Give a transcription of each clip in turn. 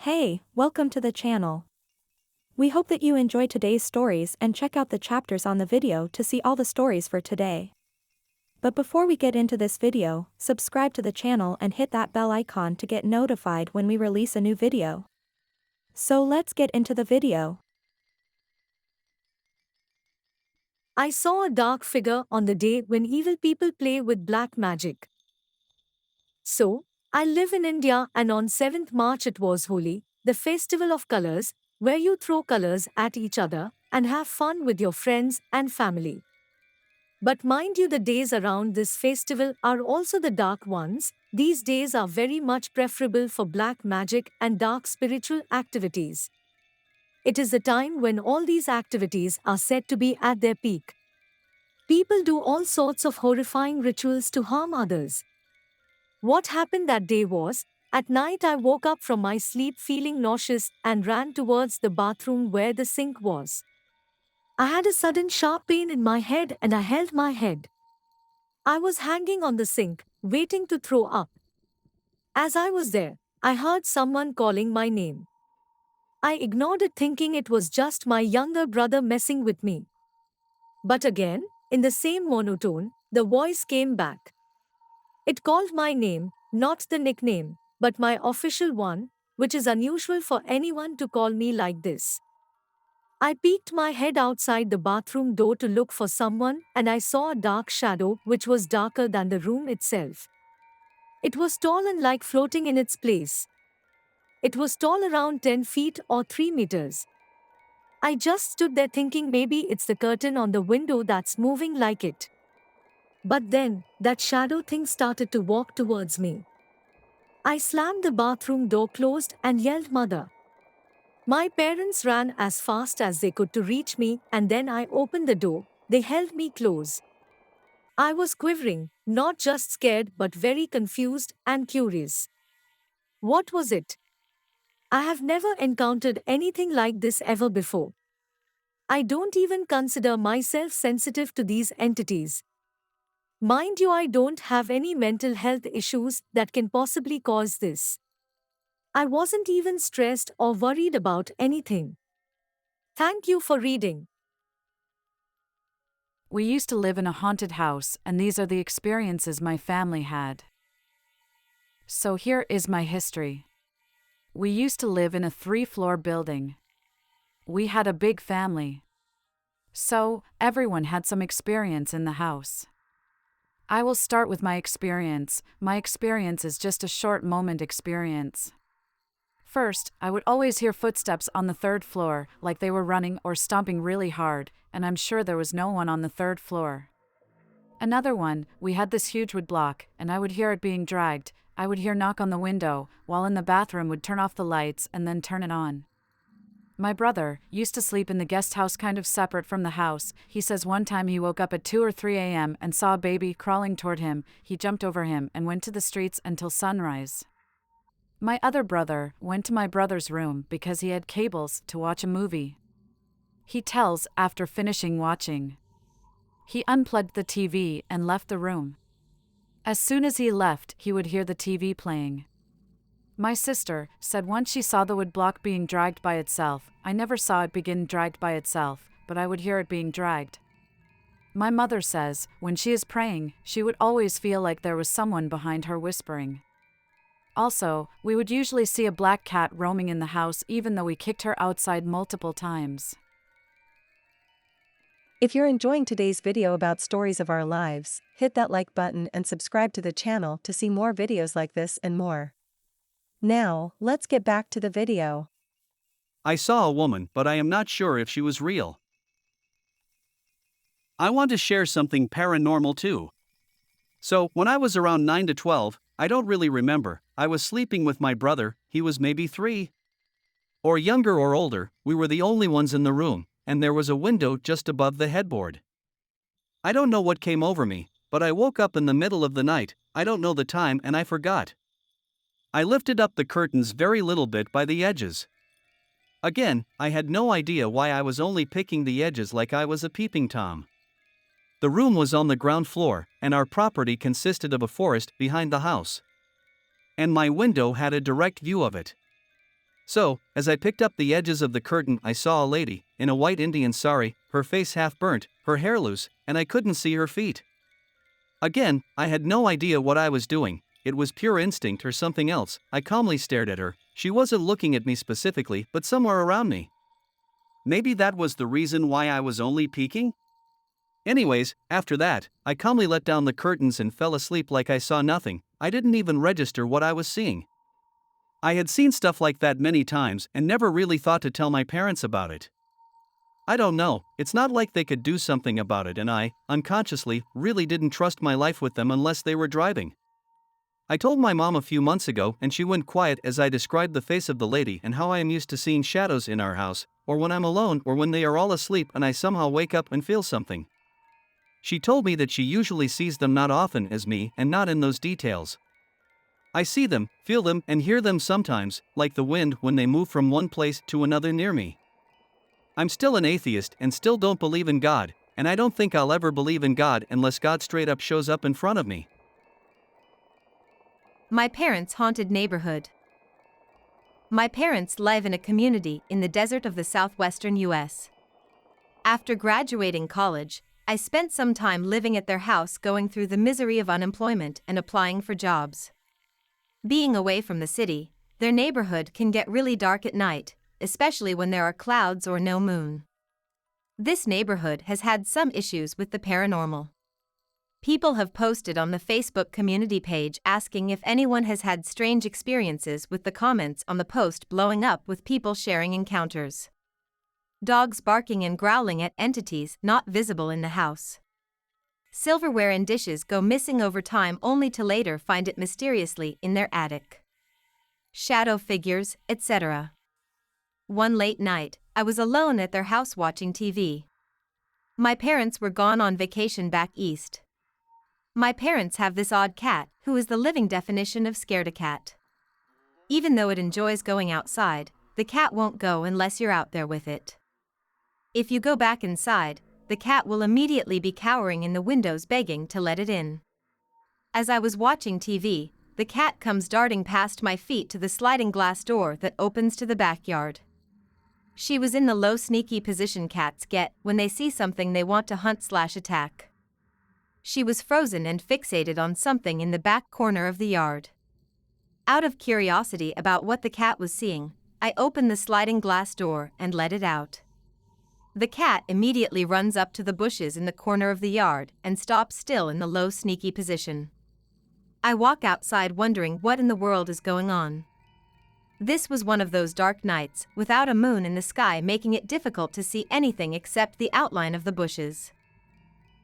Hey, welcome to the channel. We hope that you enjoy today's stories and check out the chapters on the video to see all the stories for today. But before we get into this video, subscribe to the channel and hit that bell icon to get notified when we release a new video. So let's get into the video. I saw a dark figure on the day when evil people play with black magic. So, I live in India and on 7th March it was Holi, the festival of colors, where you throw colors at each other and have fun with your friends and family. But mind you, the days around this festival are also the dark ones. These days are very much preferable for black magic and dark spiritual activities. It is the time when all these activities are said to be at their peak. People do all sorts of horrifying rituals to harm others. What happened that day was, at night I woke up from my sleep feeling nauseous and ran towards the bathroom where the sink was. I had a sudden sharp pain in my head and I held my head. I was hanging on the sink, waiting to throw up. As I was there, I heard someone calling my name. I ignored it thinking it was just my younger brother messing with me. But again, in the same monotone, the voice came back. It called my name, not the nickname, but my official one, which is unusual for anyone to call me like this. I peeked my head outside the bathroom door to look for someone and I saw a dark shadow which was darker than the room itself. It was tall and like floating in its place. It was tall around 10 feet or 3 meters. I just stood there thinking maybe it's the curtain on the window that's moving like it. But then, that shadow thing started to walk towards me. I slammed the bathroom door closed and yelled mother. My parents ran as fast as they could to reach me and then I opened the door. They held me close. I was quivering, not just scared but very confused and curious. What was it? I have never encountered anything like this ever before. I don't even consider myself sensitive to these entities. Mind you, I don't have any mental health issues that can possibly cause this. I wasn't even stressed or worried about anything. Thank you for reading. We used to live in a haunted house, and these are the experiences my family had. So here is my history. We used to live in a 3-floor building. We had a big family. So, everyone had some experience in the house. I will start with my experience. My experience is just a short moment experience. First, I would always hear footsteps on the 3rd floor, like they were running or stomping really hard, and I'm sure there was no one on the 3rd floor. Another one, we had this huge wood block, and I would hear it being dragged. I would hear knock on the window, while in the bathroom would turn off the lights and then turn it on. My brother used to sleep in the guest house kind of separate from the house. He says one time he woke up at 2 or 3 a.m. and saw a baby crawling toward him. He jumped over him and went to the streets until sunrise. My other brother went to my brother's room because he had cables to watch a movie. He tells after finishing watching. He unplugged the TV and left the room. As soon as he left, he would hear the TV playing. My sister said once she saw the wood block being dragged by itself. I never saw it begin dragged by itself, but I would hear it being dragged. My mother says when she is praying, she would always feel like there was someone behind her whispering. Also, we would usually see a black cat roaming in the house even though we kicked her outside multiple times. If you're enjoying today's video about stories of our lives, hit that like button and subscribe to the channel to see more videos like this and more. Now, let's get back to the video. I saw a woman, but I am not sure if she was real. I want to share something paranormal too. So, when I was around 9 to 12, I don't really remember, I was sleeping with my brother. He was maybe 3 or younger or older. We were the only ones in the room, and there was a window just above the headboard. I don't know what came over me, but I woke up in the middle of the night. I don't know the time and I forgot. I lifted up the curtains very little bit by the edges. Again, I had no idea why I was only picking the edges like I was a peeping Tom. The room was on the ground floor, and our property consisted of a forest behind the house. And my window had a direct view of it. So, as I picked up the edges of the curtain, I saw a lady, in a white Indian sari, her face half burnt, her hair loose, and I couldn't see her feet. Again, I had no idea what I was doing. It was pure instinct or something else. I calmly stared at her. She wasn't looking at me specifically, but somewhere around me. Maybe that was the reason why I was only peeking? Anyways, after that, I calmly let down the curtains and fell asleep like I saw nothing. I didn't even register what I was seeing. I had seen stuff like that many times and never really thought to tell my parents about it. I don't know, it's not like they could do something about it, and I, unconsciously, really didn't trust my life with them unless they were driving. I told my mom a few months ago and she went quiet as I described the face of the lady and how I am used to seeing shadows in our house, or when I'm alone or when they are all asleep and I somehow wake up and feel something. She told me that she usually sees them not often as me and not in those details. I see them, feel them, and hear them sometimes, like the wind when they move from one place to another near me. I'm still an atheist and still don't believe in God, and I don't think I'll ever believe in God unless God straight up shows up in front of me. My parents' haunted neighborhood. My parents live in a community in the desert of the southwestern U.S. After graduating college, I spent some time living at their house, going through the misery of unemployment and applying for jobs. Being away from the city, their neighborhood can get really dark at night, especially when there are clouds or no moon. This neighborhood has had some issues with the paranormal. People have posted on the Facebook community page asking if anyone has had strange experiences, with the comments on the post blowing up with people sharing encounters. Dogs barking and growling at entities not visible in the house. Silverware and dishes go missing over time only to later find it mysteriously in their attic. Shadow figures, etc. One late night, I was alone at their house watching TV. My parents were gone on vacation back east. My parents have this odd cat, who is the living definition of scared a cat. Even though it enjoys going outside, the cat won't go unless you're out there with it. If you go back inside, the cat will immediately be cowering in the windows begging to let it in. As I was watching TV, the cat comes darting past my feet to the sliding glass door that opens to the backyard. She was in the low sneaky position cats get when they see something they want to hunt/attack. She was frozen and fixated on something in the back corner of the yard. Out of curiosity about what the cat was seeing, I opened the sliding glass door and let it out. The cat immediately runs up to the bushes in the corner of the yard and stops still in the low sneaky position. I walk outside wondering what in the world is going on. This was one of those dark nights, without a moon in the sky, making it difficult to see anything except the outline of the bushes.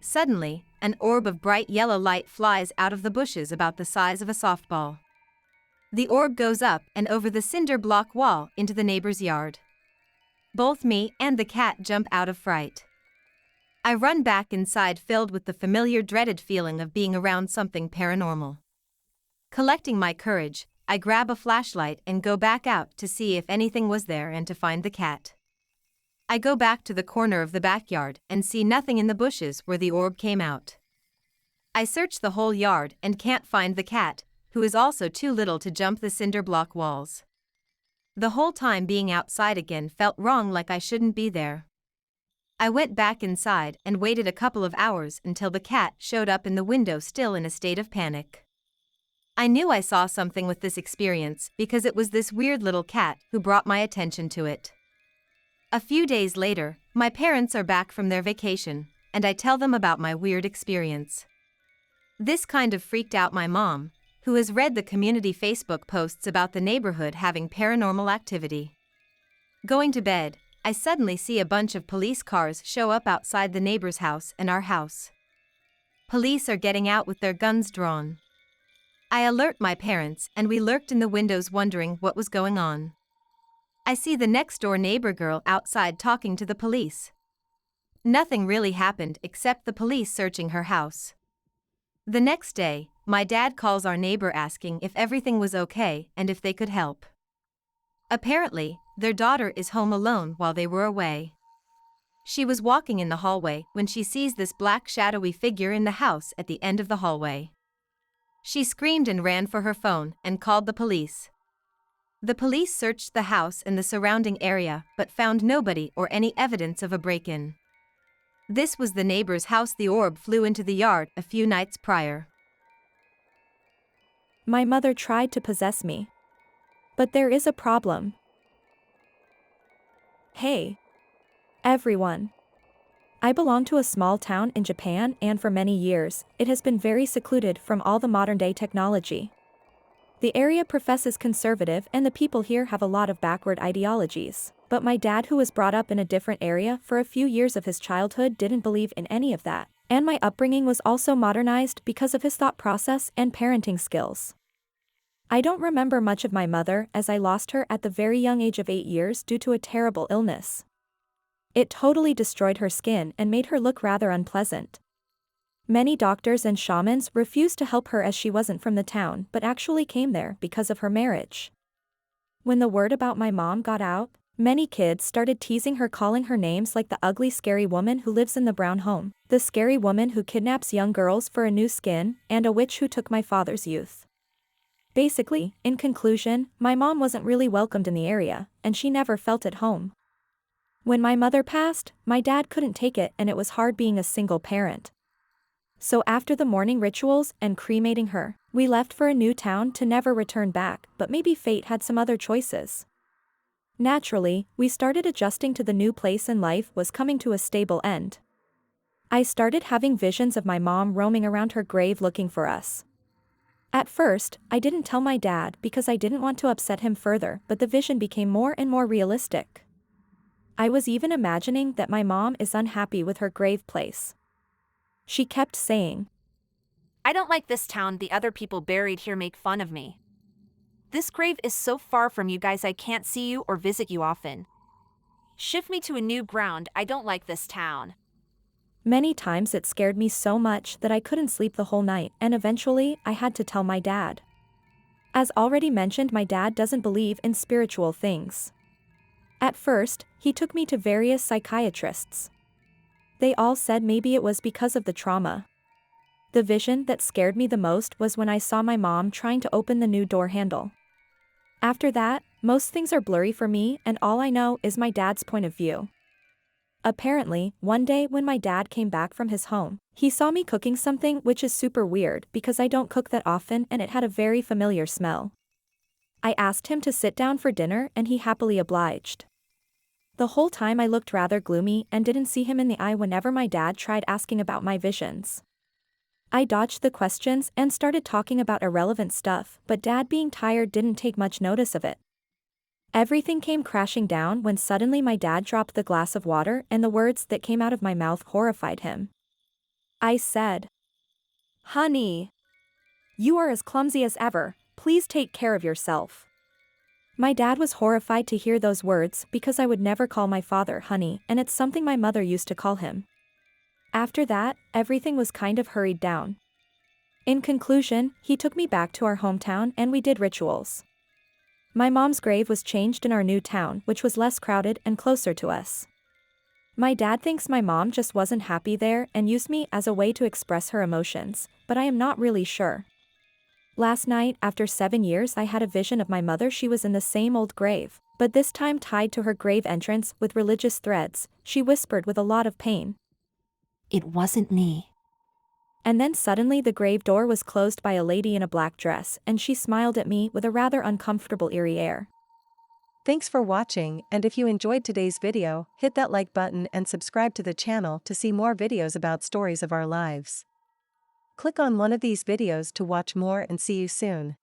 Suddenly, an orb of bright yellow light flies out of the bushes about the size of a softball. The orb goes up and over the cinder block wall into the neighbor's yard. Both me and the cat jump out of fright. I run back inside, filled with the familiar dreaded feeling of being around something paranormal. Collecting my courage, I grab a flashlight and go back out to see if anything was there and to find the cat. I go back to the corner of the backyard and see nothing in the bushes where the orb came out. I search the whole yard and can't find the cat, who is also too little to jump the cinder block walls. The whole time being outside again felt wrong, like I shouldn't be there. I went back inside and waited a couple of hours until the cat showed up in the window, still in a state of panic. I knew I saw something with this experience because it was this weird little cat who brought my attention to it. A few days later, my parents are back from their vacation, and I tell them about my weird experience. This kind of freaked out my mom, who has read the community Facebook posts about the neighborhood having paranormal activity. Going to bed, I suddenly see a bunch of police cars show up outside the neighbor's house and our house. Police are getting out with their guns drawn. I alert my parents and we lurked in the windows wondering what was going on. I see the next door neighbor girl outside talking to the police. Nothing really happened except the police searching her house. The next day, my dad calls our neighbor asking if everything was okay and if they could help. Apparently, their daughter is home alone while they were away. She was walking in the hallway when she sees this black shadowy figure in the house at the end of the hallway. She screamed and ran for her phone and called the police. The police searched the house and the surrounding area but found nobody or any evidence of a break-in. This was the neighbor's house. The orb flew into the yard a few nights prior. My mother tried to possess me. But there is a problem. Hey, everyone. I belong to a small town in Japan, and for many years, it has been very secluded from all the modern-day technology. The area professes conservative and the people here have a lot of backward ideologies. But my dad, who was brought up in a different area for a few years of his childhood, didn't believe in any of that. And my upbringing was also modernized because of his thought process and parenting skills. I don't remember much of my mother, as I lost her at the very young age of 8 years due to a terrible illness. It totally destroyed her skin and made her look rather unpleasant. Many doctors and shamans refused to help her as she wasn't from the town but actually came there because of her marriage. When the word about my mom got out, many kids started teasing her, calling her names like the ugly scary woman who lives in the brown home, the scary woman who kidnaps young girls for a new skin, and a witch who took my father's youth. Basically, in conclusion, my mom wasn't really welcomed in the area, and she never felt at home. When my mother passed, my dad couldn't take it and it was hard being a single parent. So after the mourning rituals and cremating her, we left for a new town to never return back, but maybe fate had some other choices. Naturally, we started adjusting to the new place and life was coming to a stable end. I started having visions of my mom roaming around her grave looking for us. At first, I didn't tell my dad because I didn't want to upset him further, but the vision became more and more realistic. I was even imagining that my mom is unhappy with her grave place. She kept saying, "I don't like this town. The other people buried here make fun of me. This grave is so far from you guys I can't see you or visit you often. Shift me to a new ground. I don't like this town." Many times it scared me so much that I couldn't sleep the whole night, and eventually I had to tell my dad. As already mentioned, my dad doesn't believe in spiritual things. At first, he took me to various psychiatrists. They all said maybe it was because of the trauma. The vision that scared me the most was when I saw my mom trying to open the new door handle. After that, most things are blurry for me and all I know is my dad's point of view. Apparently, one day when my dad came back from his home, he saw me cooking something which is super weird because I don't cook that often and it had a very familiar smell. I asked him to sit down for dinner and he happily obliged. The whole time I looked rather gloomy and didn't see him in the eye whenever my dad tried asking about my visions. I dodged the questions and started talking about irrelevant stuff, but Dad, being tired, didn't take much notice of it. Everything came crashing down when suddenly my dad dropped the glass of water and the words that came out of my mouth horrified him. I said, "Honey, you are as clumsy as ever, please take care of yourself." My dad was horrified to hear those words because I would never call my father honey, and it's something my mother used to call him. After that, everything was kind of hurried down. In conclusion, he took me back to our hometown and we did rituals. My mom's grave was changed in our new town, which was less crowded and closer to us. My dad thinks my mom just wasn't happy there and used me as a way to express her emotions, but I am not really sure. Last night, after 7 years, I had a vision of my mother. She was in the same old grave, but this time tied to her grave entrance with religious threads. She whispered with a lot of pain, "It wasn't me." And then suddenly the grave door was closed by a lady in a black dress, and she smiled at me with a rather uncomfortable, eerie air. Thanks for watching, and if you enjoyed today's video, hit that like button and subscribe to the channel to see more videos about stories of our lives. Click on one of these videos to watch more and see you soon.